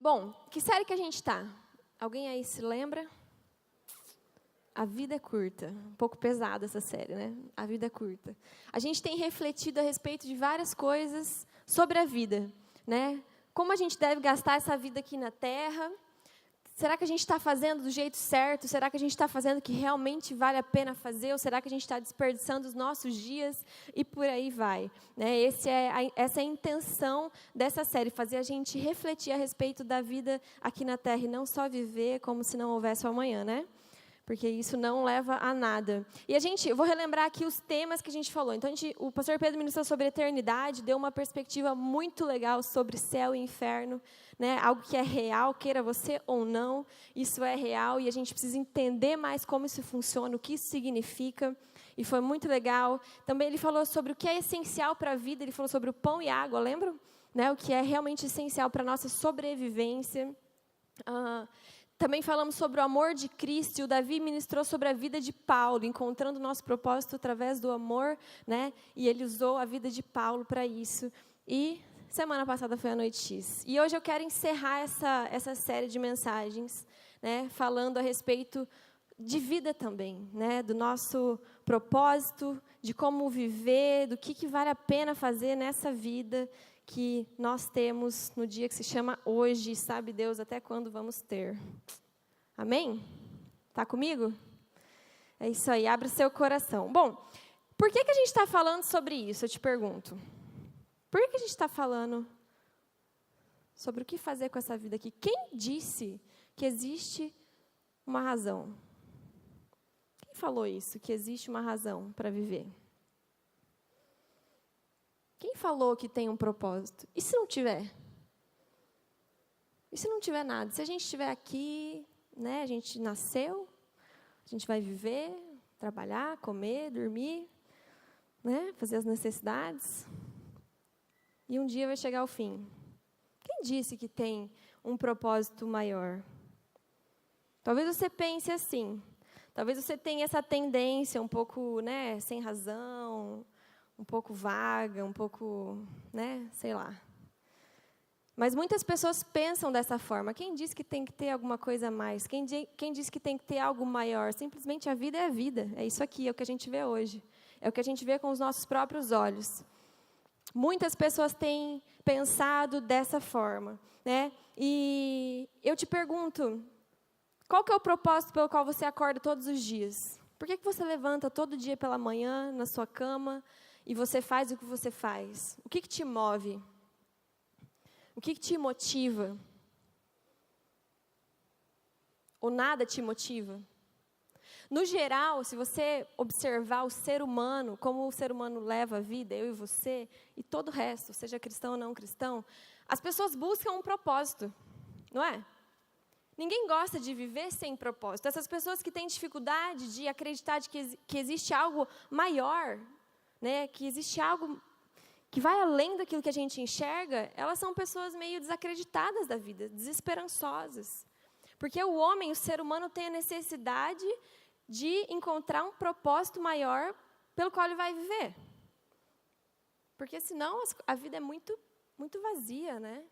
Bom, que série que a gente está? Alguém aí se lembra? A Vida é Curta. Um pouco pesada essa série, né? A Vida é Curta. A gente tem refletido a respeito de várias coisas sobre a vida, né? Como a gente deve gastar essa vida aqui na Terra? Será que a gente está fazendo do jeito certo? Será que a gente está fazendo o que realmente vale a pena fazer? Ou será que a gente está desperdiçando os nossos dias? E por aí vai, né? Essa é a intenção dessa série, fazer a gente refletir a respeito da vida aqui na Terra e não só viver como se não houvesse o amanhã, né? Porque isso não leva a nada. E eu vou relembrar aqui os temas que a gente falou. Então, o pastor Pedro ministrou sobre eternidade, deu uma perspectiva muito legal sobre céu e inferno, né? Algo que é real, queira você ou não, isso é real e a gente precisa entender mais como isso funciona, o que isso significa. E foi muito legal. Também ele falou sobre o que é essencial para a vida, ele falou sobre o pão e água, lembram? Né? O que é realmente essencial para a nossa sobrevivência. Também falamos sobre o amor de Cristo, e o Davi ministrou sobre a vida de Paulo, encontrando o nosso propósito através do amor, né? E ele usou a vida de Paulo para isso. E semana passada foi a Noite X. E hoje eu quero encerrar essa série de mensagens, né? Falando a respeito de vida também, né? Do nosso propósito, de como viver, do que vale a pena fazer nessa vida que nós temos no dia que se chama hoje, sabe Deus até quando vamos ter. Amém? Está comigo? É isso aí, abre o seu coração. Bom, por que a gente está falando sobre isso, eu te pergunto? Por que a gente está falando sobre o que fazer com essa vida aqui? Quem disse que existe uma razão? Quem falou isso, que existe uma razão para viver? Quem falou que tem um propósito? E se não tiver? E se não tiver nada? Se a gente estiver aqui, né, a gente nasceu, a gente vai viver, trabalhar, comer, dormir, né, fazer as necessidades, e um dia vai chegar o fim. Quem disse que tem um propósito maior? Talvez você pense assim, talvez você tenha essa tendência um pouco, né, sem razão, um pouco vaga, um pouco, né, sei lá. Mas muitas pessoas pensam dessa forma. Quem diz que tem que ter alguma coisa a mais? Quem diz que tem que ter algo maior? Simplesmente a vida é a vida. É isso aqui, é o que a gente vê hoje. É o que a gente vê com os nossos próprios olhos. Muitas pessoas têm pensado dessa forma, né? E eu te pergunto, qual que é o propósito pelo qual você acorda todos os dias? Por que você levanta todo dia pela manhã, na sua cama, e você faz o que você faz? O que te move? O que te motiva? Ou nada te motiva? No geral, se você observar o ser humano, como o ser humano leva a vida, eu e você, e todo o resto, seja cristão ou não cristão, as pessoas buscam um propósito, não é? Ninguém gosta de viver sem propósito. Essas pessoas que têm dificuldade de acreditar de que existe algo maior, né, que existe algo que vai além daquilo que a gente enxerga, elas são pessoas meio desacreditadas da vida, desesperançosas. Porque o homem, o ser humano, tem a necessidade de encontrar um propósito maior pelo qual ele vai viver. Porque senão a vida é muito, muito vazia, né?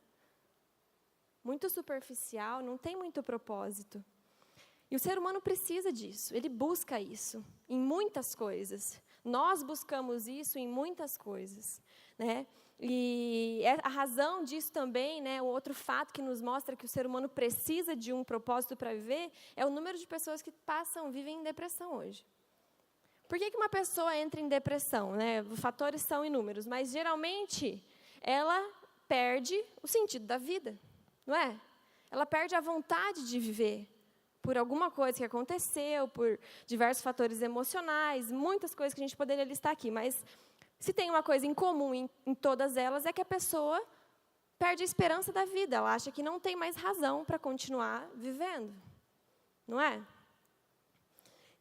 Muito superficial, não tem muito propósito. E o ser humano precisa disso, ele busca isso em muitas coisas. Nós buscamos isso em muitas coisas, né? E a razão disso também, né, o outro fato que nos mostra que o ser humano precisa de um propósito para viver, é o número de pessoas que vivem em depressão hoje. Por que uma pessoa entra em depressão, né? Os fatores são inúmeros, mas geralmente ela perde o sentido da vida, não é? Ela perde a vontade de viver. Por alguma coisa que aconteceu, por diversos fatores emocionais, muitas coisas que a gente poderia listar aqui, mas se tem uma coisa em comum em todas elas, é que a pessoa perde a esperança da vida, ela acha que não tem mais razão para continuar vivendo, não é?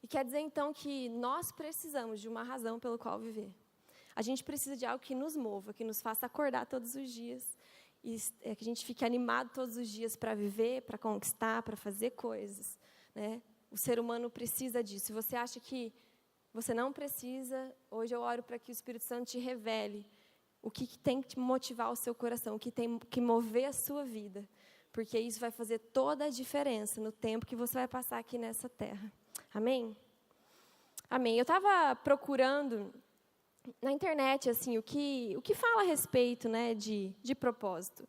E quer dizer, então, que nós precisamos de uma razão pelo qual viver. A gente precisa de algo que nos mova, que nos faça acordar todos os dias, e que a gente fique animado todos os dias para viver, para conquistar, para fazer coisas, né? O ser humano precisa disso. Se você acha que você não precisa, hoje eu oro para que o Espírito Santo te revele o que tem que motivar o seu coração, o que tem que mover a sua vida. porque isso vai fazer toda a diferença no tempo que você vai passar aqui nessa terra. Amém? Amém. Eu estava procurando na internet assim, o que fala a respeito, né, de propósito.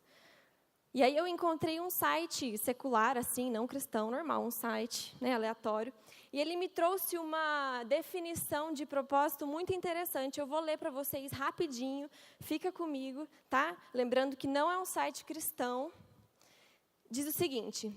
E aí eu encontrei um site secular, assim, não cristão, normal, um site, né, aleatório. E ele me trouxe uma definição de propósito muito interessante. Eu vou ler para vocês rapidinho, fica comigo, tá? Lembrando que não é um site cristão. Diz o seguinte: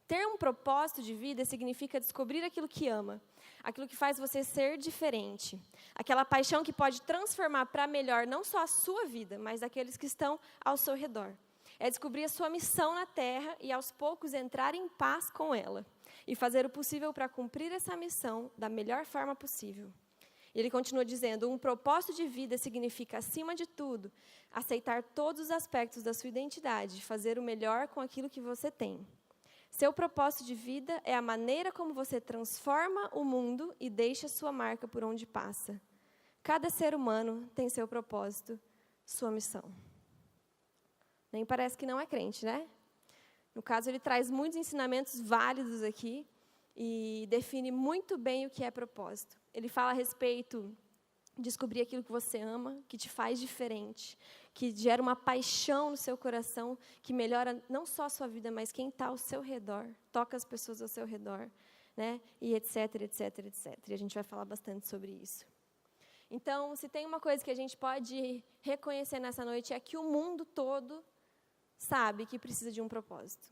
ter um propósito de vida significa descobrir aquilo que ama, aquilo que faz você ser diferente, aquela paixão que pode transformar para melhor não só a sua vida, mas daqueles que estão ao seu redor. É descobrir a sua missão na Terra e, aos poucos, entrar em paz com ela e fazer o possível para cumprir essa missão da melhor forma possível. E ele continua dizendo: um propósito de vida significa, acima de tudo, aceitar todos os aspectos da sua identidade, fazer o melhor com aquilo que você tem. Seu propósito de vida é a maneira como você transforma o mundo e deixa sua marca por onde passa. Cada ser humano tem seu propósito, sua missão. Nem parece que não é crente, né? No caso, ele traz muitos ensinamentos válidos aqui e define muito bem o que é propósito. Ele fala a respeito de descobrir aquilo que você ama, que te faz diferente, que gera uma paixão no seu coração, que melhora não só a sua vida, mas quem está ao seu redor, toca as pessoas ao seu redor, né? E etc, etc, etc. E a gente vai falar bastante sobre isso. Então, se tem uma coisa que a gente pode reconhecer nessa noite, é que o mundo todo sabe que precisa de um propósito.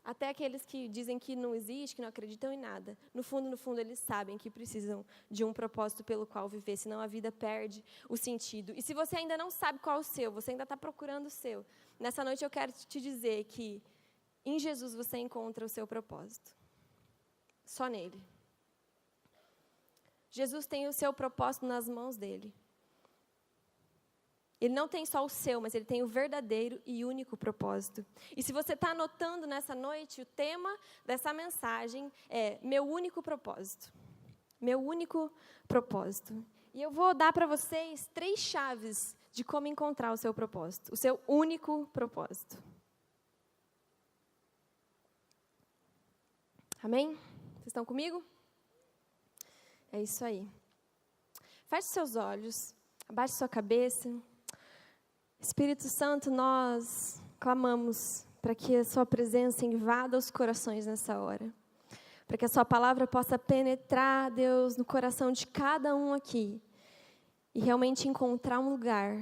Até aqueles que dizem que não existe, que não acreditam em nada. No fundo, eles sabem que precisam de um propósito pelo qual viver, senão a vida perde o sentido. E se você ainda não sabe qual é o seu, você ainda está procurando o seu, nessa noite eu quero te dizer que em Jesus você encontra o seu propósito. Só nele. Jesus tem o seu propósito nas mãos dele. Ele não tem só o seu, mas ele tem o verdadeiro e único propósito. E se você está anotando nessa noite, o tema dessa mensagem é meu único propósito. Meu único propósito. E eu vou dar para vocês 3 chaves de como encontrar o seu propósito. O seu único propósito. Amém? Vocês estão comigo? É isso aí. Feche seus olhos, abaixe sua cabeça. Espírito Santo, nós clamamos para que a sua presença invada os corações nessa hora. Para que a sua palavra possa penetrar, Deus, no coração de cada um aqui. E realmente encontrar um lugar.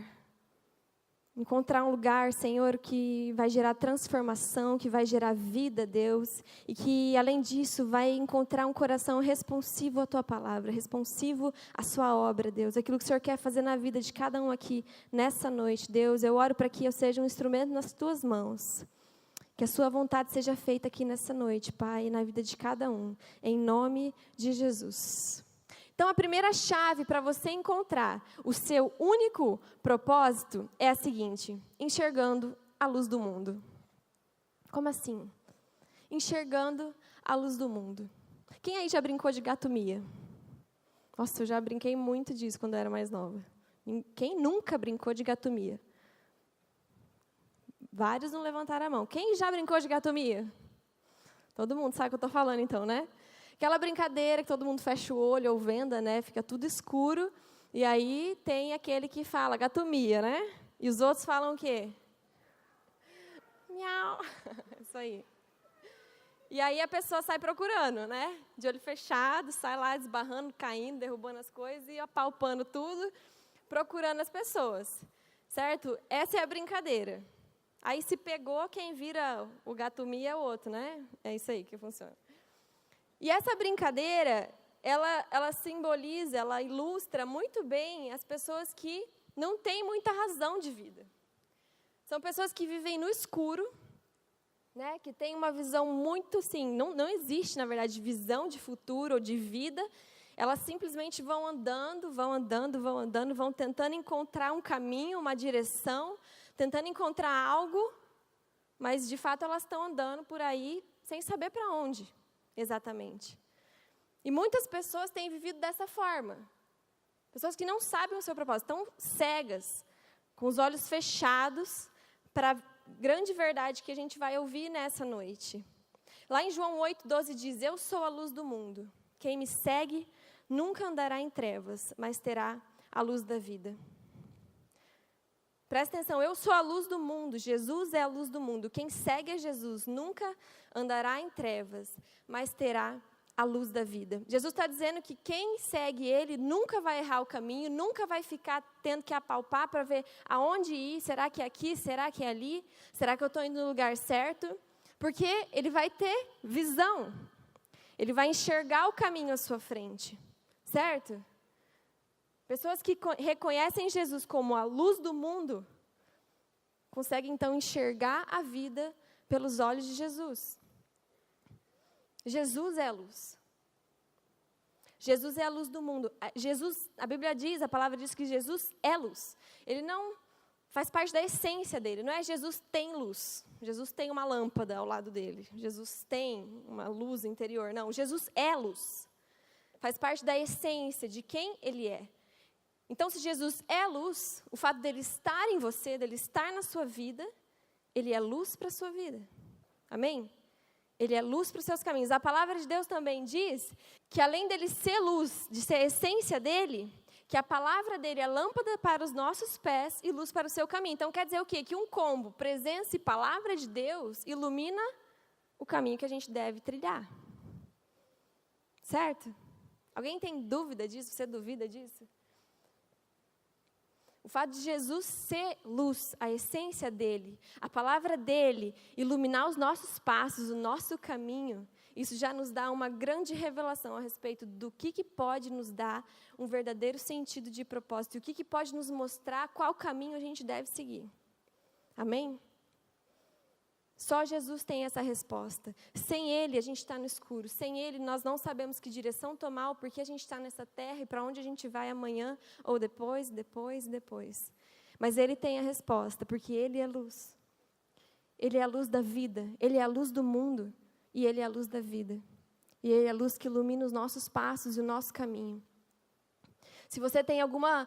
Encontrar um lugar, Senhor, que vai gerar transformação, que vai gerar vida, Deus. E que, além disso, vai encontrar um coração responsivo à tua palavra, responsivo à sua obra, Deus. Aquilo que o Senhor quer fazer na vida de cada um aqui nessa noite, Deus. Eu oro para que eu seja um instrumento nas tuas mãos. Que a sua vontade seja feita aqui nessa noite, Pai, na vida de cada um. Em nome de Jesus. Então, a primeira chave para você encontrar o seu único propósito é a seguinte: enxergando a luz do mundo. Como assim? Enxergando a luz do mundo. Quem aí já brincou de gato-mia? Nossa, eu já brinquei muito disso quando eu era mais nova. Quem nunca brincou de gato-mia? Vários não levantaram a mão. Quem já brincou de gato-mia? Todo mundo sabe o que eu estou falando, então, né? Aquela brincadeira que todo mundo fecha o olho ou venda, né? Fica tudo escuro. E aí tem aquele que fala gato-mia, né? E os outros falam o quê? Miau. Isso aí. E aí a pessoa sai procurando, né? De olho fechado, sai lá desbarrando, caindo, derrubando as coisas e apalpando tudo, procurando as pessoas. Certo? Essa é a brincadeira. Aí se pegou, quem vira o gato-mia é o outro, né? É isso aí que funciona. E essa brincadeira, ela simboliza, ela ilustra muito bem as pessoas que não têm muita razão de vida. São pessoas que vivem no escuro, né, que têm uma visão muito, assim, não existe, na verdade, visão de futuro ou de vida. Elas simplesmente vão andando, vão tentando encontrar um caminho, uma direção, tentando encontrar algo, mas, de fato, elas estão andando por aí sem saber para onde. Exatamente. E muitas pessoas têm vivido dessa forma. Pessoas que não sabem o seu propósito, estão cegas, com os olhos fechados, para grande verdade que a gente vai ouvir nessa noite. Lá em João 8:12 diz: eu sou a luz do mundo. Quem me segue nunca andará em trevas, mas terá a luz da vida. Presta atenção, eu sou a luz do mundo, Jesus é a luz do mundo. Quem segue a Jesus nunca andará em trevas, mas terá a luz da vida. Jesus está dizendo que quem segue Ele nunca vai errar o caminho, nunca vai ficar tendo que apalpar para ver aonde ir, será que é aqui, será que é ali, será que eu estou indo no lugar certo? Porque Ele vai ter visão, Ele vai enxergar o caminho à sua frente, certo? Pessoas que reconhecem Jesus como a luz do mundo, conseguem então enxergar a vida pelos olhos de Jesus. Jesus é a luz. Jesus é a luz do mundo. Jesus, a Bíblia diz, a palavra diz que Jesus é luz. Ele não faz parte da essência dele. Não é Jesus tem luz. Jesus tem uma lâmpada ao lado dele. Jesus tem uma luz interior. Não, Jesus é luz. Faz parte da essência de quem ele é. Então, se Jesus é luz, o fato dele estar em você, dele estar na sua vida, ele é luz para a sua vida. Amém? Ele é luz para os seus caminhos. A palavra de Deus também diz que além dele ser luz, de ser a essência dele, que a palavra dele é lâmpada para os nossos pés e luz para o seu caminho. Então, quer dizer o quê? Que um combo, presença e palavra de Deus, ilumina o caminho que a gente deve trilhar. Certo? Alguém tem dúvida disso? Você duvida disso? O fato de Jesus ser luz, a essência dele, a palavra dele, iluminar os nossos passos, o nosso caminho, isso já nos dá uma grande revelação a respeito do que pode nos dar um verdadeiro sentido de propósito, e o que pode nos mostrar qual caminho a gente deve seguir. Amém? Só Jesus tem essa resposta. Sem Ele, a gente está no escuro. Sem Ele, nós não sabemos que direção tomar, porque a gente está nessa terra e para onde a gente vai amanhã, ou depois. Mas Ele tem a resposta, porque Ele é luz. Ele é a luz da vida. Ele é a luz do mundo. E Ele é a luz da vida. E Ele é a luz que ilumina os nossos passos e o nosso caminho. Se você tem alguma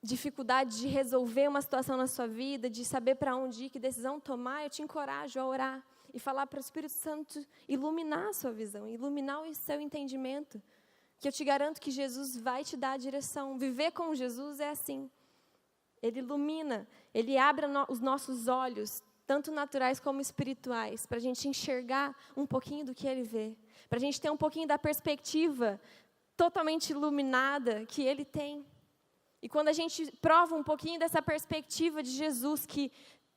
dificuldade de resolver uma situação na sua vida, de saber para onde ir, que decisão tomar, eu te encorajo a orar e falar para o Espírito Santo iluminar a sua visão, iluminar o seu entendimento, que eu te garanto que Jesus vai te dar a direção. Viver com Jesus é assim. Ele ilumina, Ele abre os nossos olhos, tanto naturais como espirituais, para a gente enxergar um pouquinho do que Ele vê, para a gente ter um pouquinho da perspectiva totalmente iluminada que Ele tem. E quando a gente prova um pouquinho dessa perspectiva de Jesus, que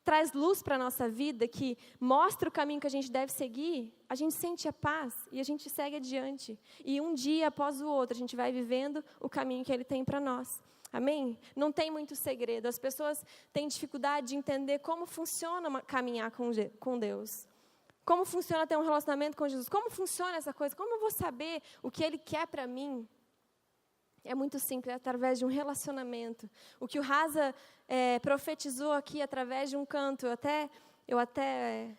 traz luz para a nossa vida, que mostra o caminho que a gente deve seguir, a gente sente a paz e a gente segue adiante. E um dia após o outro, a gente vai vivendo o caminho que Ele tem para nós. Amém? Não tem muito segredo. As pessoas têm dificuldade de entender como funciona caminhar com Deus. Como funciona ter um relacionamento com Jesus. Como funciona essa coisa? Como eu vou saber o que Ele quer para mim? É muito simples, é através de um relacionamento. O que o Rasa profetizou aqui através de um canto, eu até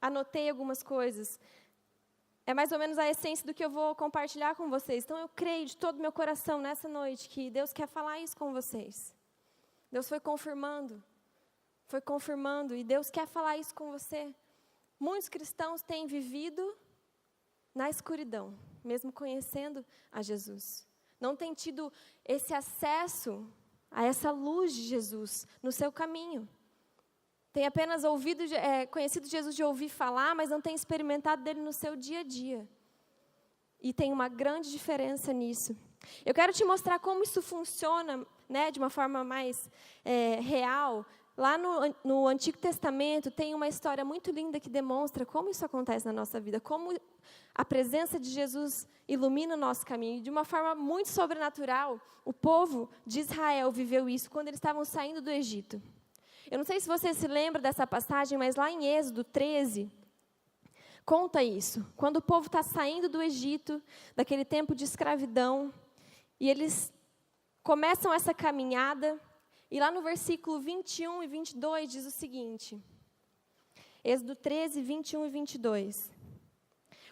anotei algumas coisas. É mais ou menos a essência do que eu vou compartilhar com vocês. Então, eu creio de todo o meu coração nessa noite que Deus quer falar isso com vocês. Deus foi confirmando, e Deus quer falar isso com você. Muitos cristãos têm vivido na escuridão, mesmo conhecendo a Jesus. Não tem tido esse acesso a essa luz de Jesus no seu caminho. Tem apenas conhecido Jesus de ouvir falar, mas não tem experimentado dele no seu dia a dia. E tem uma grande diferença nisso. Eu quero te mostrar como isso funciona, né, de uma forma mais real. Lá no Antigo Testamento tem uma história muito linda que demonstra como isso acontece na nossa vida, como a presença de Jesus ilumina o nosso caminho. E de uma forma muito sobrenatural, o povo de Israel viveu isso quando eles estavam saindo do Egito. Eu não sei se você se lembra dessa passagem, mas lá em Êxodo 13, conta isso. Quando o povo está saindo do Egito, daquele tempo de escravidão, e eles começam essa caminhada. E lá no versículo 21 e 22 diz o seguinte, Êxodo 13, 21 e 22.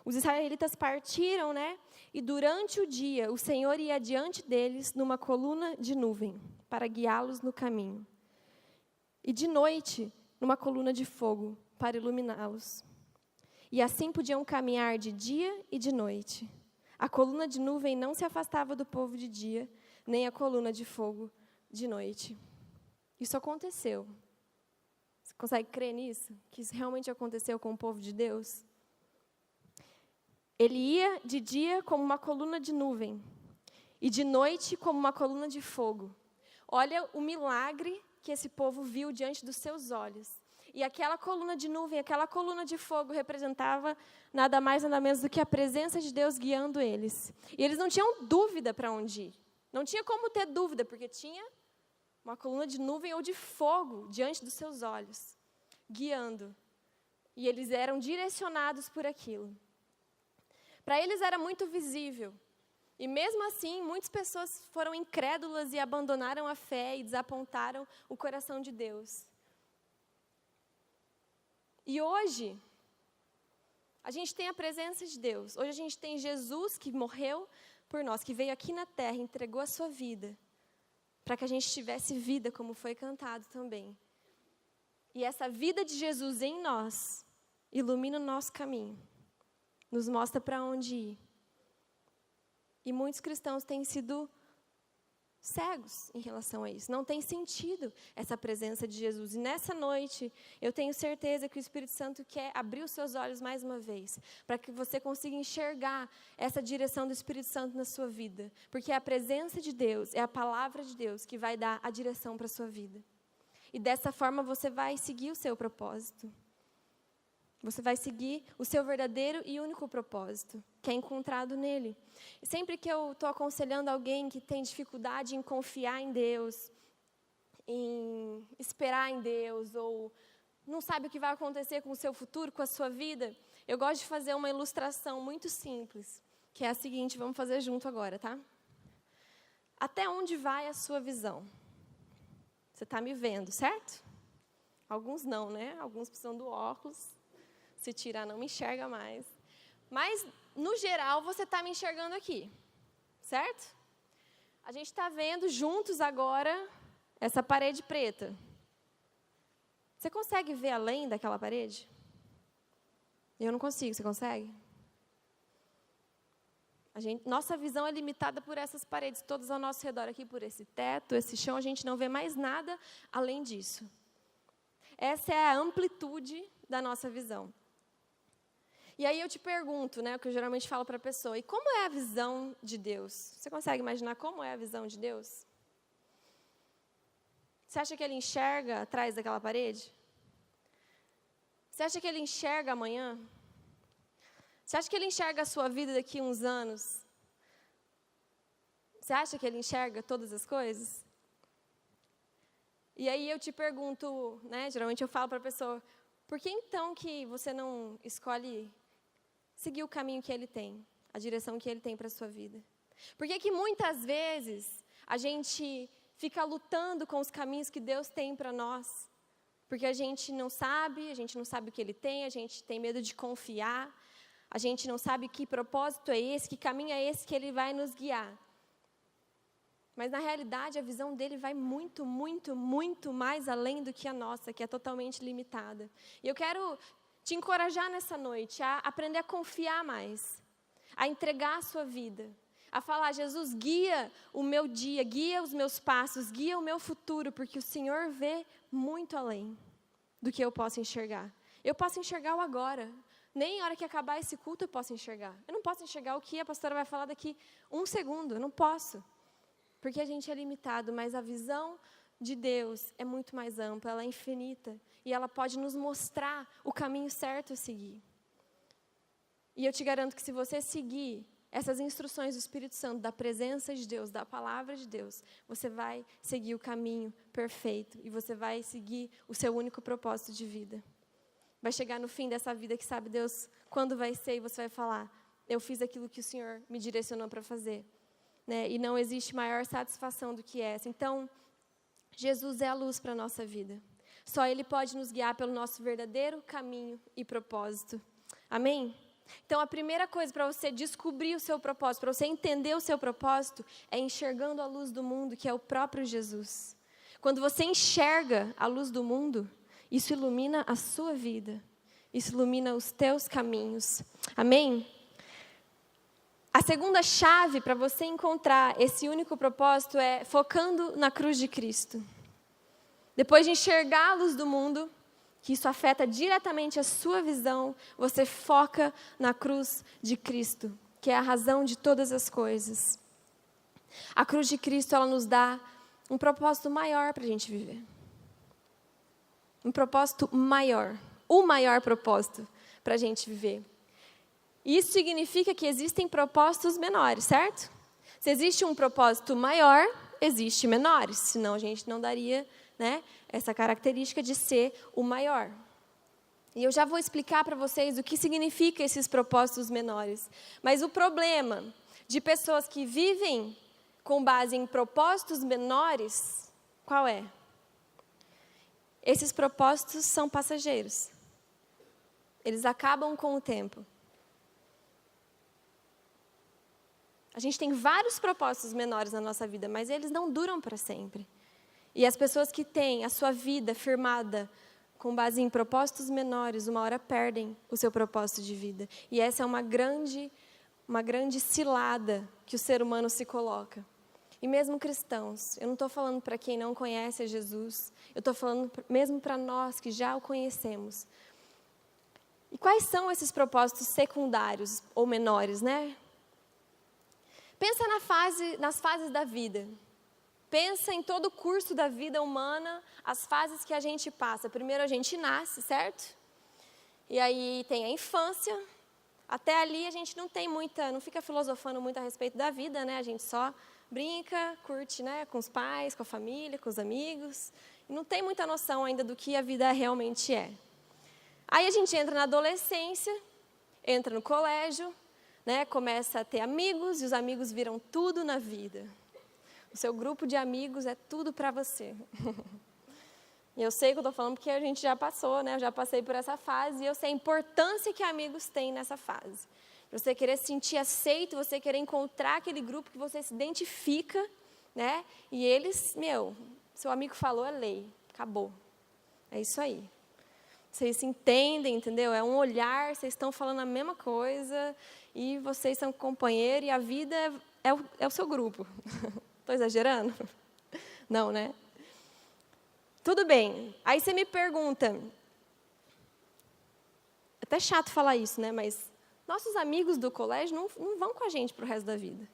Os israelitas partiram, né? E durante o dia o Senhor ia diante deles numa coluna de nuvem para guiá-los no caminho. E de noite numa coluna de fogo para iluminá-los. E assim podiam caminhar de dia e de noite. A coluna de nuvem não se afastava do povo de dia, nem a coluna de fogo de noite. Isso aconteceu. Você consegue crer nisso? Que isso realmente aconteceu com o povo de Deus? Ele ia de dia como uma coluna de nuvem, e de noite como uma coluna de fogo. Olha o milagre que esse povo viu diante dos seus olhos. E aquela coluna de nuvem, aquela coluna de fogo representava nada mais, nada menos do que a presença de Deus guiando eles. E eles não tinham dúvida para onde ir. Não tinha como ter dúvida, porque tinha uma coluna de nuvem ou de fogo diante dos seus olhos, guiando. E eles eram direcionados por aquilo. Para eles era muito visível. E mesmo assim, muitas pessoas foram incrédulas e abandonaram a fé e desapontaram o coração de Deus. E hoje, a gente tem a presença de Deus. Hoje a gente tem Jesus que morreu por nós, que veio aqui na terra, entregou a sua vida, para que a gente tivesse vida, como foi cantado também. E essa vida de Jesus em nós, ilumina o nosso caminho, nos mostra para onde ir. E muitos cristãos têm sido cegos em relação a isso. Não tem sentido essa presença de Jesus. E nessa noite, eu tenho certeza que o Espírito Santo quer abrir os seus olhos mais uma vez, para que você consiga enxergar essa direção do Espírito Santo na sua vida. Porque é a presença de Deus, é a palavra de Deus que vai dar a direção para a sua vida. E dessa forma você vai seguir o seu propósito. Você vai seguir o seu verdadeiro e único propósito, que é encontrado nele. E sempre que eu estou aconselhando alguém que tem dificuldade em confiar em Deus, em esperar em Deus, ou não sabe o que vai acontecer com o seu futuro, com a sua vida, eu gosto de fazer uma ilustração muito simples, que é a seguinte, vamos fazer junto agora, tá? Até onde vai a sua visão? Você está me vendo, certo? Alguns não, né? Alguns precisam do óculos. Se tirar, não me enxerga mais. Mas, no geral, você está me enxergando aqui, certo? A gente está vendo juntos agora essa parede preta. Você consegue ver além daquela parede? Eu não consigo, você consegue? Nossa visão é limitada por essas paredes, todas ao nosso redor aqui, por esse teto, esse chão, a gente não vê mais nada além disso. Essa é a amplitude da nossa visão. E aí eu te pergunto, né, o que eu geralmente falo para a pessoa, e como é a visão de Deus? Você consegue imaginar como é a visão de Deus? Você acha que Ele enxerga atrás daquela parede? Você acha que Ele enxerga amanhã? Você acha que Ele enxerga a sua vida daqui a uns anos? Você acha que Ele enxerga todas as coisas? E aí eu te pergunto, né, geralmente eu falo para a pessoa, por que então que você não escolhe seguir o caminho que Ele tem, a direção que Ele tem para a sua vida? Por que muitas vezes a gente fica lutando com os caminhos que Deus tem para nós? Porque a gente não sabe o que Ele tem, a gente tem medo de confiar, a gente não sabe que propósito é esse, que caminho é esse que Ele vai nos guiar. Mas, na realidade, a visão dele vai muito, muito, muito mais além do que a nossa, que é totalmente limitada. E eu quero te encorajar nessa noite a aprender a confiar mais, a entregar a sua vida, a falar, Jesus, guia o meu dia, guia os meus passos, guia o meu futuro, porque o Senhor vê muito além do que eu posso enxergar. Eu posso enxergar o agora. Nem na hora que acabar esse culto eu posso enxergar. Eu não posso enxergar o que a pastora vai falar daqui 1 segundo, eu não posso. Porque a gente é limitado, mas a visão de Deus é muito mais ampla, ela é infinita. E ela pode nos mostrar o caminho certo a seguir. E eu te garanto que se você seguir essas instruções do Espírito Santo, da presença de Deus, da palavra de Deus, você vai seguir o caminho perfeito. E você vai seguir o seu único propósito de vida. Vai chegar no fim dessa vida que sabe Deus quando vai ser e você vai falar, eu fiz aquilo que o Senhor me direcionou para fazer. Né? E não existe maior satisfação do que essa. Então, Jesus é a luz para a nossa vida. Só Ele pode nos guiar pelo nosso verdadeiro caminho e propósito. Amém? Então, a primeira coisa para você descobrir o seu propósito, para você entender o seu propósito, é enxergando a luz do mundo, que é o próprio Jesus. Quando você enxerga a luz do mundo, Isso ilumina a sua vida. Isso ilumina os teus caminhos. Amém? A segunda chave para você encontrar esse único propósito é focando na cruz de Cristo. Depois de enxergar a luz do mundo, que isso afeta diretamente a sua visão, você foca na cruz de Cristo, que é a razão de todas as coisas. A cruz de Cristo, ela nos dá um propósito maior para a gente viver. Um propósito maior. O maior propósito para a gente viver. Isso significa que existem propósitos menores, certo? Se existe um propósito maior, existe menores. Senão a gente não daria, né, essa característica de ser o maior. E eu já vou explicar para vocês o que significa esses propósitos menores. Mas o problema de pessoas que vivem com base em propósitos menores, qual é? Esses propósitos são passageiros. Eles acabam com o tempo. A gente tem vários propósitos menores na nossa vida, mas eles não duram para sempre. E as pessoas que têm a sua vida firmada com base em propósitos menores, uma hora perdem o seu propósito de vida. E essa é uma grande cilada que o ser humano se coloca. E mesmo cristãos, eu não estou falando para quem não conhece a Jesus, eu estou falando mesmo para nós que já o conhecemos. E quais são esses propósitos secundários ou menores, né? Pensa nas fases da vida. Pensa em todo o curso da vida humana, as fases que a gente passa. Primeiro a gente nasce, certo? E aí tem a infância. Até ali a gente não fica filosofando muito a respeito da vida, né? A gente só brinca, curte, né? Com os pais, com a família, com os amigos. E não tem muita noção ainda do que a vida realmente é. Aí a gente entra na adolescência, entra no colégio, né? Começa a ter amigos e os amigos viram tudo na vida. O seu grupo de amigos é tudo para você. E eu sei que eu estou falando porque a gente já passou, né? Eu já passei por essa fase e eu sei a importância que amigos têm nessa fase. Você querer se sentir aceito, você querer encontrar aquele grupo que você se identifica, né? E eles, seu amigo falou, é lei, acabou. É isso aí. Vocês se entendem, entendeu? É um olhar, vocês estão falando a mesma coisa e vocês são companheiros e a vida é o seu grupo. Estou exagerando? Não, né? Tudo bem. Aí você me pergunta, é até chato falar isso, né? Mas nossos amigos do colégio não vão com a gente para o resto da vida.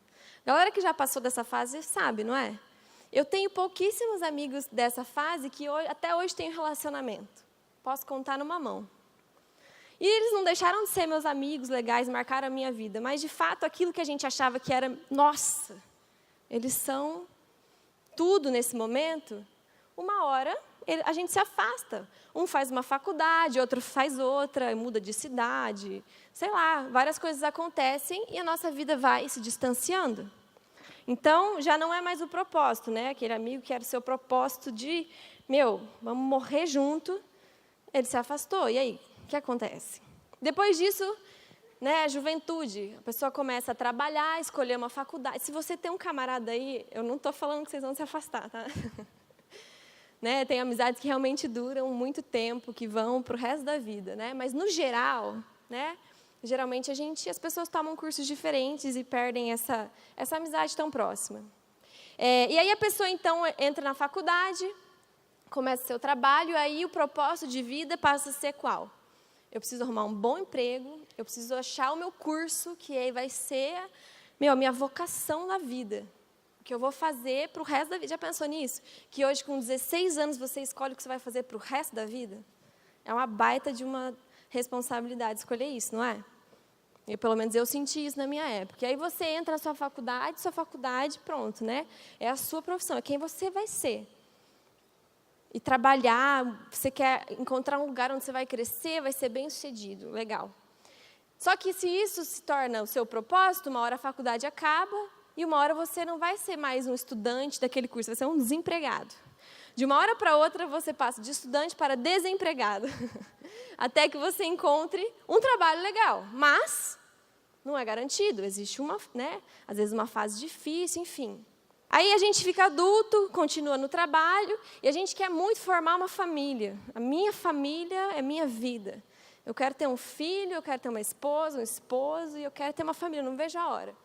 A galera que já passou dessa fase sabe, não é? Eu tenho pouquíssimos amigos dessa fase que até hoje têm relacionamento. Posso contar numa mão. E eles não deixaram de ser meus amigos legais, marcaram a minha vida. Mas, de fato, aquilo que a gente achava que era, nossa, eles são tudo nesse momento, uma hora a gente se afasta. Um faz uma faculdade, outro faz outra, muda de cidade. Sei lá, várias coisas acontecem e a nossa vida vai se distanciando. Então, já não é mais o propósito, né? Aquele amigo que era o seu propósito de, vamos morrer junto. Ele se afastou, e aí? O que acontece? Depois disso, né, a juventude, a pessoa começa a trabalhar, escolher uma faculdade. Se você tem um camarada aí, eu não estou falando que vocês vão se afastar, tá? Né, tem amizades que realmente duram muito tempo, que vão para o resto da vida, né? Mas, no geral, né, geralmente as pessoas tomam cursos diferentes e perdem essa amizade tão próxima. E aí a pessoa, então, entra na faculdade, começa o seu trabalho, aí o propósito de vida passa a ser qual? Eu preciso arrumar um bom emprego, eu preciso achar o meu curso, que aí vai ser a minha vocação na vida. O que eu vou fazer para o resto da vida. Já pensou nisso? Que hoje, com 16 anos, você escolhe o que você vai fazer para o resto da vida? É uma baita de uma responsabilidade escolher isso, não é? Pelo menos eu senti isso na minha época. E aí você entra na sua faculdade, pronto, né? É a sua profissão, é quem você vai ser. E trabalhar, você quer encontrar um lugar onde você vai crescer, vai ser bem-sucedido, legal. Só que se isso se torna o seu propósito, uma hora a faculdade acaba e uma hora você não vai ser mais um estudante daquele curso, vai ser um desempregado. De uma hora para outra você passa de estudante para desempregado, até que você encontre um trabalho legal, mas não é garantido, existe às vezes uma fase difícil, enfim. Aí a gente fica adulto, continua no trabalho, e a gente quer muito formar uma família. A minha família é minha vida. Eu quero ter um filho, eu quero ter uma esposa, um esposo, e eu quero ter uma família, não vejo a hora.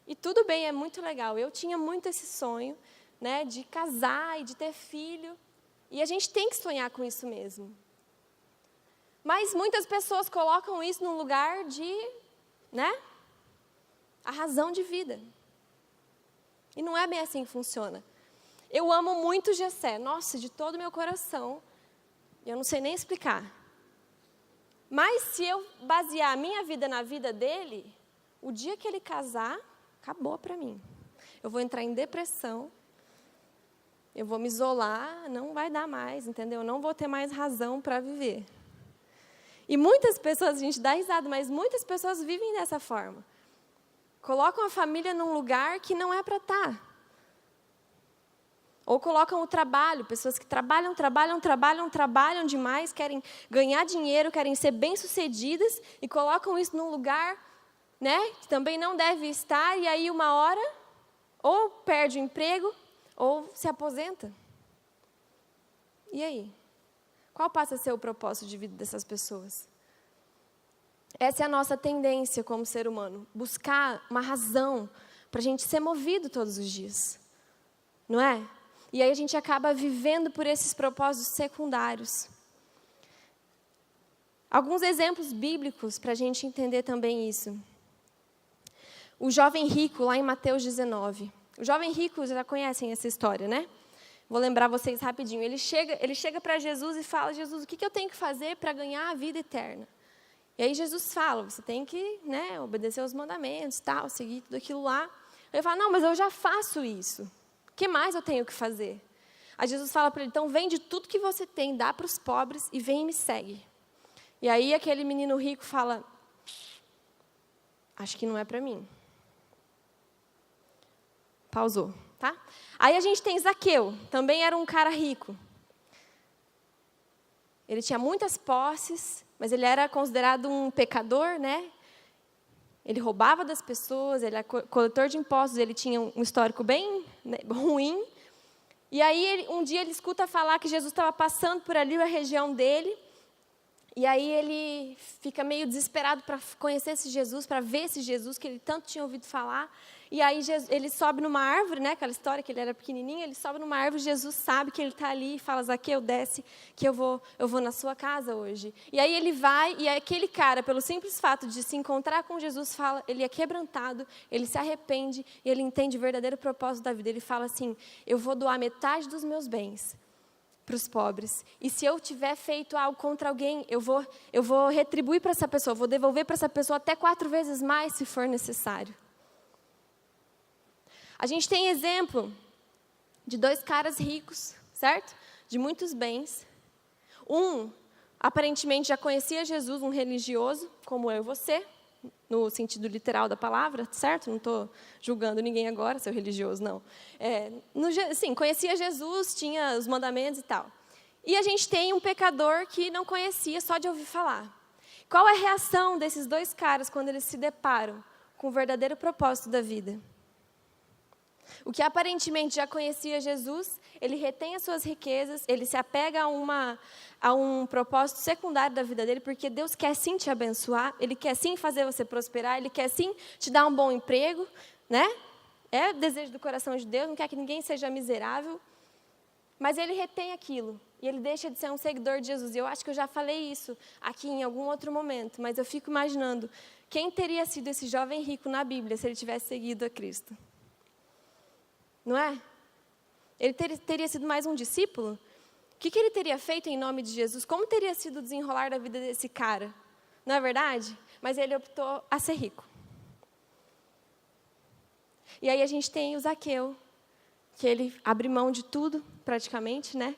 E tudo bem, é muito legal. Eu tinha muito esse sonho, né, de casar e de ter filho. E a gente tem que sonhar com isso mesmo. Mas muitas pessoas colocam isso num lugar de, né, a razão de vida. E não é bem assim que funciona. Eu amo muito Jessé, nossa, de todo o meu coração. Eu não sei nem explicar. Mas se eu basear a minha vida na vida dele, o dia que ele casar, acabou para mim. Eu vou entrar em depressão, eu vou me isolar, não vai dar mais, entendeu? Eu não vou ter mais razão para viver. E muitas pessoas, a gente dá risada, mas muitas pessoas vivem dessa forma. Colocam a família num lugar que não é para estar. Ou colocam o trabalho, pessoas que trabalham demais, querem ganhar dinheiro, querem ser bem-sucedidas, e colocam isso num lugar, né, que também não deve estar, e aí uma hora, ou perde o emprego, ou se aposenta. E aí? Qual passa a ser o propósito de vida dessas pessoas? Essa é a nossa tendência como ser humano, buscar uma razão para a gente ser movido todos os dias, não é? E aí a gente acaba vivendo por esses propósitos secundários. Alguns exemplos bíblicos para a gente entender também isso. O jovem rico, lá em Mateus 19. O jovem rico, já conhecem essa história, né? Vou lembrar vocês rapidinho. Ele chega para Jesus e fala: Jesus, o que eu tenho que fazer para ganhar a vida eterna? E aí Jesus fala: você tem que, né, obedecer aos mandamentos, tal, seguir tudo aquilo lá. Ele fala: não, mas eu já faço isso. O que mais eu tenho que fazer? Aí Jesus fala para ele: então vende tudo que você tem, dá para os pobres e vem e me segue. E aí aquele menino rico fala: acho que não é para mim. Pausou, tá? Aí a gente tem Zaqueu, também era um cara rico. Ele tinha muitas posses, mas ele era considerado um pecador, né? Ele roubava das pessoas, ele era coletor de impostos, ele tinha um histórico bem, né, ruim. E aí, um dia ele escuta falar que Jesus estava passando por ali, a região dele. E aí ele fica meio desesperado para conhecer esse Jesus, para ver esse Jesus que ele tanto tinha ouvido falar. E aí ele sobe numa árvore, né, aquela história que ele era pequenininho, ele sobe numa árvore, Jesus sabe que ele está ali e fala: Zaqueu, desce, que eu vou na sua casa hoje. E aí ele vai, e aquele cara, pelo simples fato de se encontrar com Jesus, ele é quebrantado, ele se arrepende, e ele entende o verdadeiro propósito da vida. Ele fala assim: eu vou doar metade dos meus bens para os pobres. E se eu tiver feito algo contra alguém, eu vou retribuir para essa pessoa, vou devolver para essa pessoa até 4 vezes mais, se for necessário. A gente tem exemplo de 2 caras ricos, certo? De muitos bens. Um, aparentemente, já conhecia Jesus, um religioso, como eu e você, no sentido literal da palavra, certo? Não estou julgando ninguém agora, seu religioso, não. Sim, conhecia Jesus, tinha os mandamentos e tal. E a gente tem um pecador que não conhecia, só de ouvir falar. Qual é a reação desses 2 caras quando eles se deparam com o verdadeiro propósito da vida? O que aparentemente já conhecia Jesus, ele retém as suas riquezas, ele se apega a um propósito secundário da vida dele, porque Deus quer sim te abençoar, Ele quer sim fazer você prosperar, Ele quer sim te dar um bom emprego, né? É o desejo do coração de Deus, não quer que ninguém seja miserável, mas ele retém aquilo, e ele deixa de ser um seguidor de Jesus. E eu acho que eu já falei isso aqui em algum outro momento, mas eu fico imaginando, quem teria sido esse jovem rico na Bíblia se ele tivesse seguido a Cristo? Não é? Ele teria sido mais um discípulo? O que ele teria feito em nome de Jesus? Como teria sido o desenrolar da vida desse cara? Não é verdade? Mas ele optou a ser rico. E aí a gente tem o Zaqueu, que ele abre mão de tudo, praticamente, né?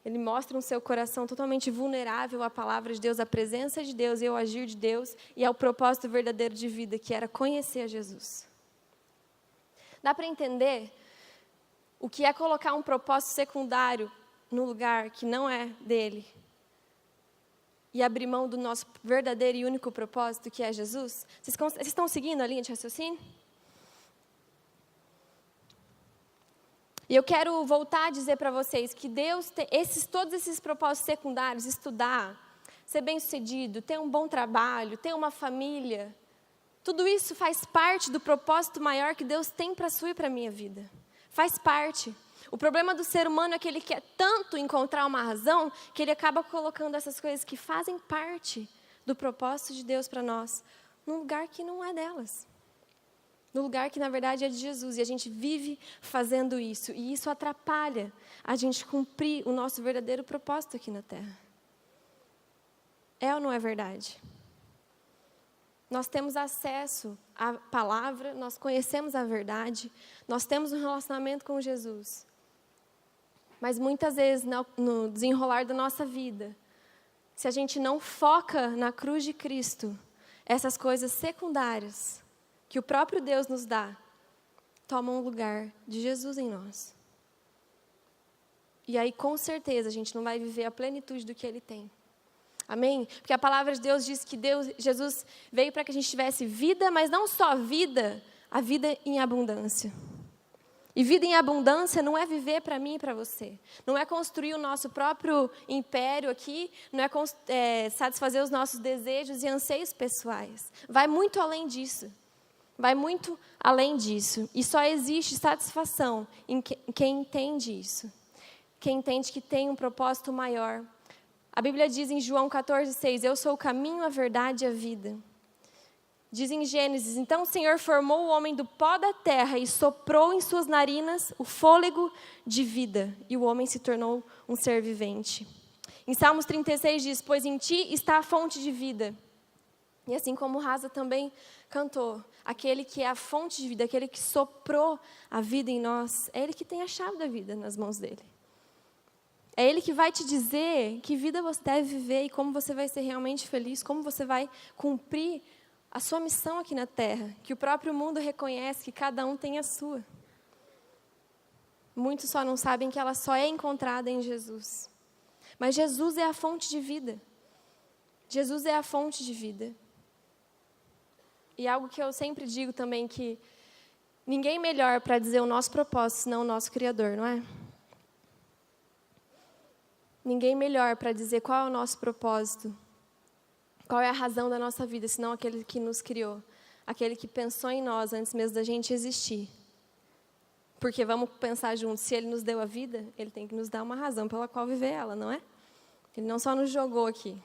Ele mostra um seu coração totalmente vulnerável à palavra de Deus, à presença de Deus e ao agir de Deus, e ao propósito verdadeiro de vida, que era conhecer a Jesus. Dá para entender o que é colocar um propósito secundário no lugar que não é dele e abrir mão do nosso verdadeiro e único propósito, que é Jesus? Vocês estão seguindo a linha de raciocínio? E eu quero voltar a dizer para vocês que Deus tem todos esses propósitos secundários, estudar, ser bem-sucedido, ter um bom trabalho, ter uma família, tudo isso faz parte do propósito maior que Deus tem para a sua e para a minha vida. Faz parte. O problema do ser humano é que ele quer tanto encontrar uma razão que ele acaba colocando essas coisas que fazem parte do propósito de Deus para nós num lugar que não é delas. No lugar que, na verdade, é de Jesus. E a gente vive fazendo isso. E isso atrapalha a gente cumprir o nosso verdadeiro propósito aqui na Terra. É ou não é verdade? Nós temos acesso à palavra, nós conhecemos a verdade, nós temos um relacionamento com Jesus. Mas muitas vezes, no desenrolar da nossa vida, se a gente não foca na cruz de Cristo, essas coisas secundárias que o próprio Deus nos dá, tomam o lugar de Jesus em nós. E aí, com certeza, a gente não vai viver a plenitude do que Ele tem. Amém? Porque a palavra de Deus diz que Jesus veio para que a gente tivesse vida, mas não só vida, a vida em abundância. E vida em abundância não é viver para mim e para você. Não é construir o nosso próprio império aqui, não é satisfazer os nossos desejos e anseios pessoais. Vai muito além disso. Vai muito além disso. E só existe satisfação em quem entende isso. Quem entende que tem um propósito maior. A Bíblia diz em João 14,6, eu sou o caminho, a verdade e a vida. Diz em Gênesis, então o Senhor formou o homem do pó da terra e soprou em suas narinas o fôlego de vida. E o homem se tornou um ser vivente. Em Salmos 36 diz, pois em ti está a fonte de vida. E assim como Rasa também cantou, aquele que é a fonte de vida, aquele que soprou a vida em nós, é Ele que tem a chave da vida nas mãos dEle. É Ele que vai te dizer que vida você deve viver e como você vai ser realmente feliz, como você vai cumprir a sua missão aqui na Terra, que o próprio mundo reconhece que cada um tem a sua. Muitos só não sabem que ela só é encontrada em Jesus. Mas Jesus é a fonte de vida. Jesus é a fonte de vida. E algo que eu sempre digo também, que ninguém melhor para dizer o nosso propósito, senão o nosso Criador, não é? Ninguém melhor para dizer qual é o nosso propósito, qual é a razão da nossa vida, senão aquele que nos criou, aquele que pensou em nós antes mesmo da gente existir. Porque vamos pensar juntos, se Ele nos deu a vida, Ele tem que nos dar uma razão pela qual viver ela, não é? Ele não só nos jogou aqui.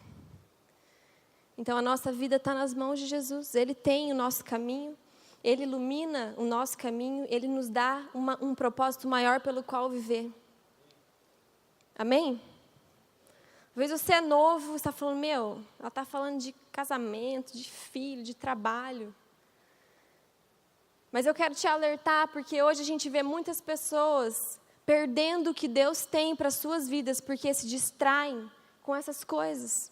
Então a nossa vida está nas mãos de Jesus, Ele tem o nosso caminho, Ele ilumina o nosso caminho, Ele nos dá um propósito maior pelo qual viver. Amém? Às vezes você é novo, você está falando, ela está falando de casamento, de filho, de trabalho. Mas eu quero te alertar, porque hoje a gente vê muitas pessoas perdendo o que Deus tem para as suas vidas, porque se distraem com essas coisas.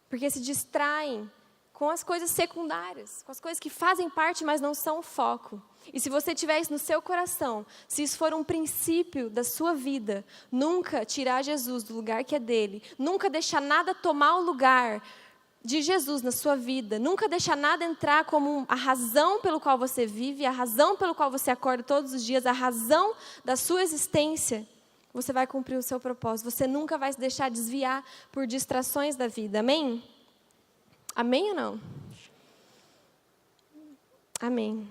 Porque se distraem com as coisas secundárias, com as coisas que fazem parte, mas não são o foco. E se você tiver isso no seu coração, se isso for um princípio da sua vida, nunca tirar Jesus do lugar que é dele, nunca deixar nada tomar o lugar de Jesus na sua vida, nunca deixar nada entrar como a razão pelo qual você vive, a razão pelo qual você acorda todos os dias, a razão da sua existência, você vai cumprir o seu propósito. Você nunca vai se deixar desviar por distrações da vida. Amém? Amém ou não? Amém.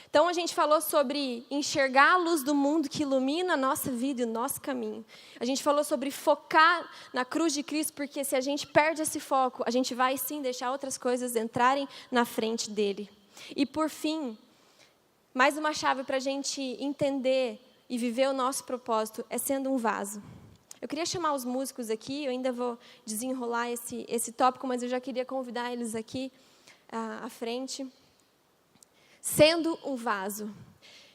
Então, a gente falou sobre enxergar a luz do mundo que ilumina a nossa vida e o nosso caminho. A gente falou sobre focar na cruz de Cristo, porque se a gente perde esse foco, a gente vai sim deixar outras coisas entrarem na frente dele. E por fim, mais uma chave para a gente entender e viver o nosso propósito é sendo um vaso. Eu queria chamar os músicos aqui, eu ainda vou desenrolar esse tópico, mas eu já queria convidar eles aqui à frente. Sendo um vaso,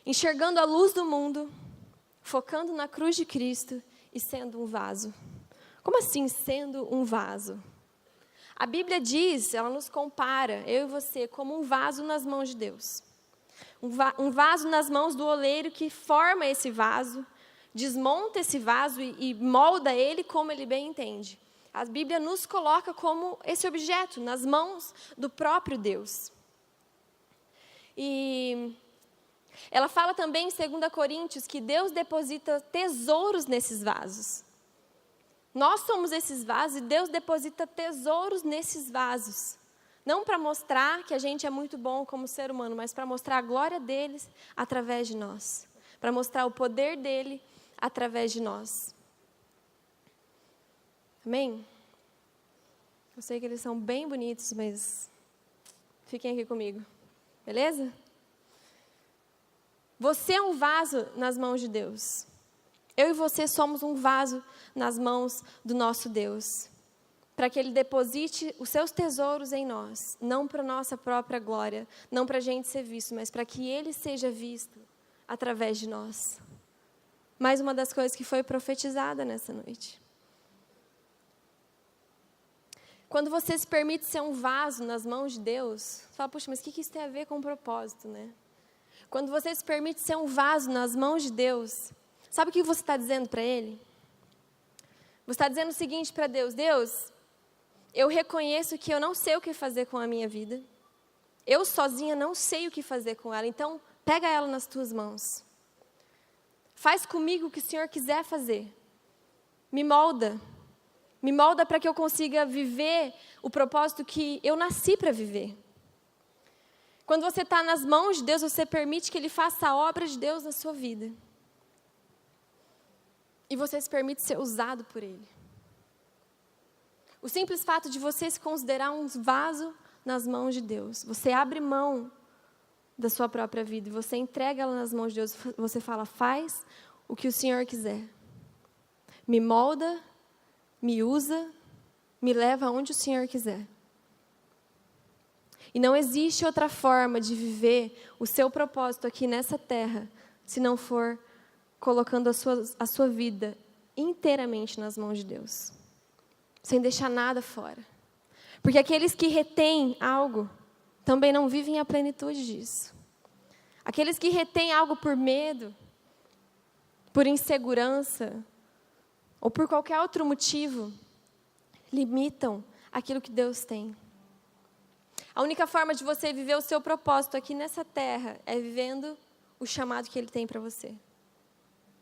enxergando a luz do mundo, focando na cruz de Cristo e sendo um vaso. Como assim sendo um vaso? A Bíblia diz, ela nos compara, eu e você, como um vaso nas mãos de Deus. Um vaso nas mãos do oleiro que forma esse vaso, desmonta esse vaso e molda ele como ele bem entende. A Bíblia nos coloca como esse objeto nas mãos do próprio Deus. E Ela fala também em 2 Coríntios que Deus deposita tesouros nesses vasos. Nós somos esses vasos e Deus deposita tesouros nesses vasos. Não para mostrar que a gente é muito bom como ser humano, mas para mostrar a glória deles através de nós. Para mostrar o poder dele através de nós. Amém? Eu sei que eles são bem bonitos, mas fiquem aqui comigo. Beleza? Você é um vaso nas mãos de Deus. Eu e você somos um vaso nas mãos do nosso Deus. Para que Ele deposite os seus tesouros em nós. Não para a nossa própria glória, não para a gente ser visto, mas para que Ele seja visto através de nós. Mais uma das coisas que foi profetizada nessa noite. Quando você se permite ser um vaso nas mãos de Deus, você fala, puxa, mas o que isso tem a ver com o propósito, né? Quando você se permite ser um vaso nas mãos de Deus, sabe o que você está dizendo para Ele? Você está dizendo o seguinte para Deus: Deus, eu reconheço que eu não sei o que fazer com a minha vida. Eu sozinha não sei o que fazer com ela, então pega ela nas tuas mãos. Faz comigo o que o Senhor quiser fazer. Me molda. Me molda para que eu consiga viver o propósito que eu nasci para viver. Quando você está nas mãos de Deus, você permite que Ele faça a obra de Deus na sua vida. E você se permite ser usado por Ele. O simples fato de você se considerar um vaso nas mãos de Deus. Você abre mão da sua própria vida e você entrega ela nas mãos de Deus. Você fala, faz o que o Senhor quiser. Me molda, me usa, me leva aonde o Senhor quiser. E não existe outra forma de viver o seu propósito aqui nessa terra, se não for colocando a sua vida inteiramente nas mãos de Deus. Sem deixar nada fora. Porque aqueles que retêm algo, também não vivem a plenitude disso. Aqueles que retêm algo por medo, por insegurança, ou por qualquer outro motivo, limitam aquilo que Deus tem. A única forma de você viver o seu propósito aqui nessa terra é vivendo o chamado que Ele tem para você.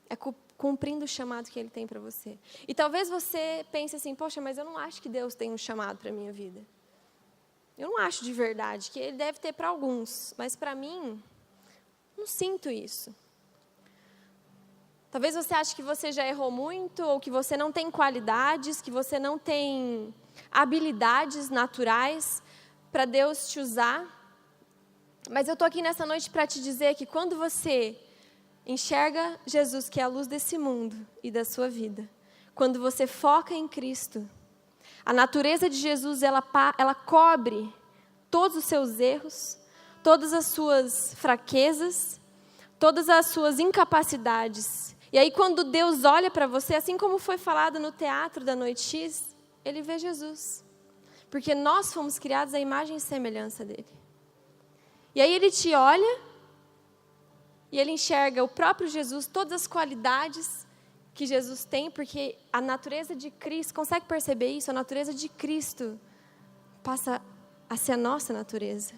É cumprindo o chamado que Ele tem para você. E talvez você pense assim, poxa, mas eu não acho que Deus tem um chamado para a minha vida. Eu não acho de verdade, que Ele deve ter para alguns, mas para mim, não sinto isso. Talvez você ache que você já errou muito, ou que você não tem qualidades, que você não tem habilidades naturais para Deus te usar. Mas eu estou aqui nessa noite para te dizer que quando você enxerga Jesus, que é a luz desse mundo e da sua vida, quando você foca em Cristo, a natureza de Jesus, ela cobre todos os seus erros, todas as suas fraquezas, todas as suas incapacidades. E aí quando Deus olha para você, assim como foi falado no teatro da Noite X, Ele vê Jesus. Porque nós fomos criados à imagem e semelhança dEle. E aí Ele te olha e Ele enxerga o próprio Jesus, todas as qualidades que Jesus tem, porque a natureza de Cristo, consegue perceber isso? A natureza de Cristo passa a ser a nossa natureza.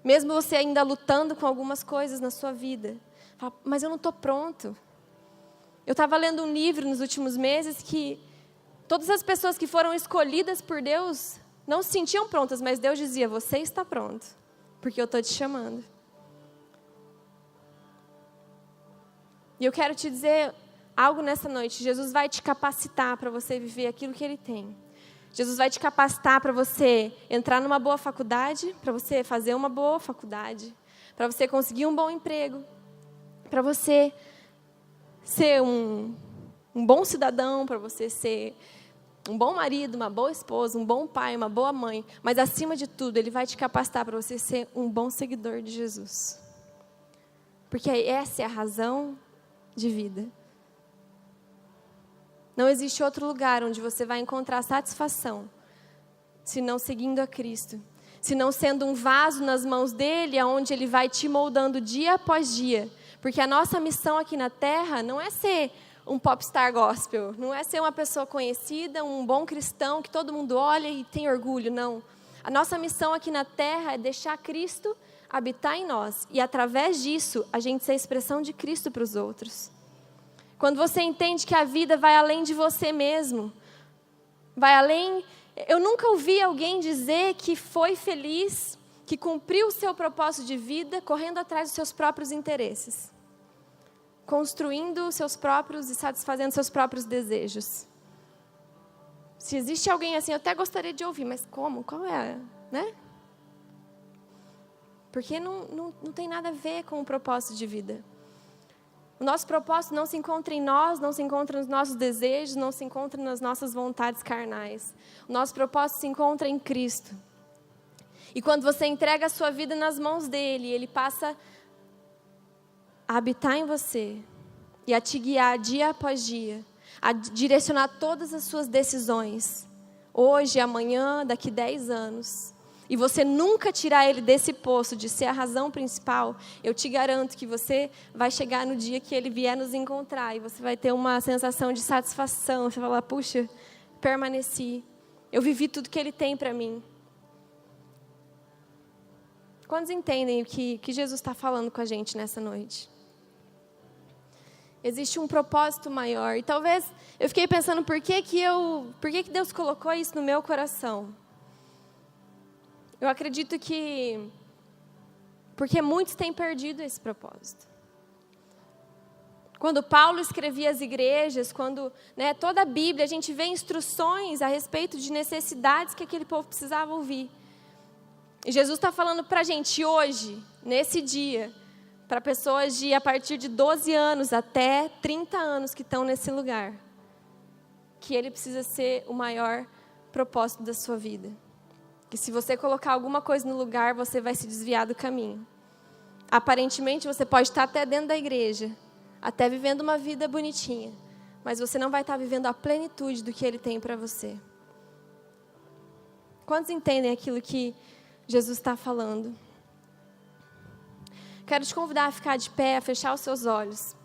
Mesmo você ainda lutando com algumas coisas na sua vida. Fala, mas eu não estou pronto. Eu estava lendo um livro nos últimos meses que todas as pessoas que foram escolhidas por Deus não se sentiam prontas, mas Deus dizia, você está pronto, porque eu estou te chamando. E eu quero te dizer algo nessa noite. Jesus vai te capacitar para você viver aquilo que Ele tem. Jesus vai te capacitar para você entrar numa boa faculdade, para você fazer uma boa faculdade, para você conseguir um bom emprego, para você ser um bom cidadão, para você ser um bom marido, uma boa esposa, um bom pai, uma boa mãe. Mas, acima de tudo, Ele vai te capacitar para você ser um bom seguidor de Jesus. Porque essa é a razão de vida. Não existe outro lugar onde você vai encontrar satisfação, se não seguindo a Cristo. Se não sendo um vaso nas mãos dEle, aonde Ele vai te moldando dia após dia. Porque a nossa missão aqui na Terra não é ser um popstar gospel, não é ser uma pessoa conhecida, um bom cristão que todo mundo olha e tem orgulho, não. A nossa missão aqui na Terra é deixar Cristo habitar em nós e, através disso, a gente ser a expressão de Cristo para os outros. Quando você entende que a vida vai além de você mesmo, vai além... Eu nunca ouvi alguém dizer que foi feliz, que cumpriu o seu propósito de vida, correndo atrás dos seus próprios interesses, construindo seus próprios e satisfazendo seus próprios desejos. Se existe alguém assim, eu até gostaria de ouvir, mas como? Qual é, né? Porque não tem nada a ver com o propósito de vida. O nosso propósito não se encontra em nós, não se encontra nos nossos desejos, não se encontra nas nossas vontades carnais. O nosso propósito se encontra em Cristo. E quando você entrega a sua vida nas mãos dele, ele passa a habitar em você e a te guiar dia após dia, a direcionar todas as suas decisões, hoje, amanhã, daqui 10 anos. E você nunca tirar ele desse poço de ser a razão principal, eu te garanto que você vai chegar no dia que ele vier nos encontrar e você vai ter uma sensação de satisfação. Você vai falar, puxa, permaneci, eu vivi tudo que ele tem para mim. Quantos entendem o que Jesus está falando com a gente nessa noite? Existe um propósito maior. E talvez eu fiquei pensando por que Deus colocou isso no meu coração. Eu acredito que porque muitos têm perdido esse propósito. Quando Paulo escrevia as igrejas, quando toda a Bíblia, a gente vê instruções a respeito de necessidades que aquele povo precisava ouvir. E Jesus está falando para a gente hoje, nesse dia, para pessoas de a partir de 12 anos até 30 anos que estão nesse lugar, que ele precisa ser o maior propósito da sua vida. Que se você colocar alguma coisa no lugar, você vai se desviar do caminho. Aparentemente, você pode estar até dentro da igreja, até vivendo uma vida bonitinha, mas você não vai estar vivendo a plenitude do que ele tem para você. Quantos entendem aquilo que Jesus está falando? Quero te convidar a ficar de pé, a fechar os seus olhos.